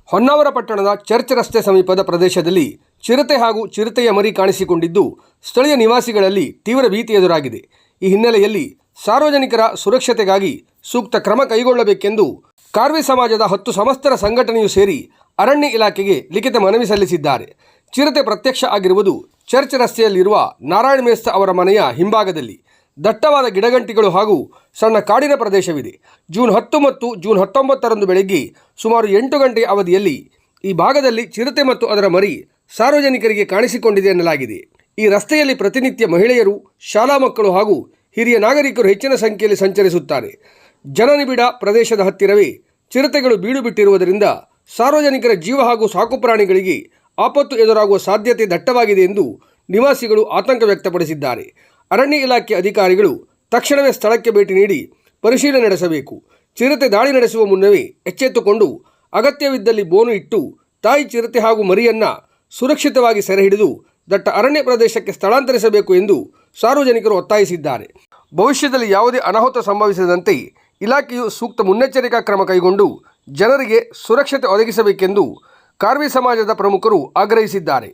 ಹೊನ್ನಾವರ ಪಟ್ಟಣದ ಚರ್ಚ್ ರಸ್ತೆ ಸಮೀಪದ ಪ್ರದೇಶದಲ್ಲಿ ಚಿರತೆ ಹಾಗೂ ಚಿರತೆಯ ಮರಿ ಕಾಣಿಸಿಕೊಂಡಿದ್ದು ಸ್ಥಳೀಯ ನಿವಾಸಿಗಳಲ್ಲಿ ತೀವ್ರ ಭೀತಿ ಎದುರಾಗಿದೆ. ಈ ಹಿನ್ನೆಲೆಯಲ್ಲಿ ಸಾರ್ವಜನಿಕರ ಸುರಕ್ಷತೆಗಾಗಿ ಸೂಕ್ತ ಕ್ರಮ ಕೈಗೊಳ್ಳಬೇಕೆಂದು ಕಾರ್ವಿ ಸಮಾಜದ 10 ಸಮಸ್ತರ ಸಂಘಟನೆಯು ಸೇರಿ ಅರಣ್ಯ ಇಲಾಖೆಗೆ ಲಿಖಿತ ಮನವಿ ಸಲ್ಲಿಸಿದ್ದಾರೆ. ಚಿರತೆ ಪ್ರತ್ಯಕ್ಷ ಆಗಿರುವುದು ಚರ್ಚ್ ರಸ್ತೆಯಲ್ಲಿರುವ ನಾರಾಯಣ ಮೇಸ್ತ ಅವರ ಮನೆಯ ಹಿಂಭಾಗದಲ್ಲಿ ದಟ್ಟವಾದ ಗಿಡಗಂಟಿಗಳು ಹಾಗೂ ಸಣ್ಣ ಕಾಡಿನ ಪ್ರದೇಶವಿದೆ. ಜೂನ್ 10 ಮತ್ತು ಜೂನ್ 19ರಂದು ಬೆಳಗ್ಗೆ ಸುಮಾರು 8 ಗಂಟೆಯ ಅವಧಿಯಲ್ಲಿ ಈ ಭಾಗದಲ್ಲಿ ಚಿರತೆ ಮತ್ತು ಅದರ ಮರಿ ಸಾರ್ವಜನಿಕರಿಗೆ ಕಾಣಿಸಿಕೊಂಡಿದೆ ಎನ್ನಲಾಗಿದೆ. ಈ ರಸ್ತೆಯಲ್ಲಿ ಪ್ರತಿನಿತ್ಯ ಮಹಿಳೆಯರು, ಶಾಲಾ ಮಕ್ಕಳು ಹಾಗೂ ಹಿರಿಯ ನಾಗರಿಕರು ಹೆಚ್ಚಿನ ಸಂಖ್ಯೆಯಲ್ಲಿ ಸಂಚರಿಸುತ್ತಾರೆ. ಜನನಿಬಿಡ ಪ್ರದೇಶದ ಹತ್ತಿರವೇ ಚಿರತೆಗಳು ಬೀಡು ಬಿಟ್ಟಿರುವುದರಿಂದ ಸಾರ್ವಜನಿಕರ ಜೀವ ಹಾಗೂ ಸಾಕುಪ್ರಾಣಿಗಳಿಗೆ ಆಪತ್ತು ಎದುರಾಗುವ ಸಾಧ್ಯತೆ ದಟ್ಟವಾಗಿದೆ ಎಂದು ನಿವಾಸಿಗಳು ಆತಂಕ ವ್ಯಕ್ತಪಡಿಸಿದ್ದಾರೆ. ಅರಣ್ಯ ಇಲಾಖೆ ಅಧಿಕಾರಿಗಳು ತಕ್ಷಣವೇ ಸ್ಥಳಕ್ಕೆ ಭೇಟಿ ನೀಡಿ ಪರಿಶೀಲನೆ ನಡೆಸಬೇಕು. ಚಿರತೆ ದಾಳಿ ನಡೆಸುವ ಮುನ್ನವೇ ಎಚ್ಚೆತ್ತುಕೊಂಡು ಅಗತ್ಯವಿದ್ದಲ್ಲಿ ಬೋನು ಇಟ್ಟು ತಾಯಿ ಚಿರತೆ ಹಾಗೂ ಮರಿಯನ್ನು ಸುರಕ್ಷಿತವಾಗಿ ಸೆರೆಹಿಡಿದು ದಟ್ಟ ಅರಣ್ಯ ಪ್ರದೇಶಕ್ಕೆ ಸ್ಥಳಾಂತರಿಸಬೇಕು ಎಂದು ಸಾರ್ವಜನಿಕರು ಒತ್ತಾಯಿಸಿದ್ದಾರೆ. ಭವಿಷ್ಯದಲ್ಲಿ ಯಾವುದೇ ಅನಾಹುತ ಸಂಭವಿಸದಂತೆ ಇಲಾಖೆಯು ಸೂಕ್ತ ಮುನ್ನೆಚ್ಚರಿಕಾ ಕ್ರಮ ಕೈಗೊಂಡು ಜನರಿಗೆ ಸುರಕ್ಷತೆ ಒದಗಿಸಬೇಕೆಂದು ಕಾರ್ವಿ ಸಮಾಜದ ಪ್ರಮುಖರು ಆಗ್ರಹಿಸಿದ್ದಾರೆ.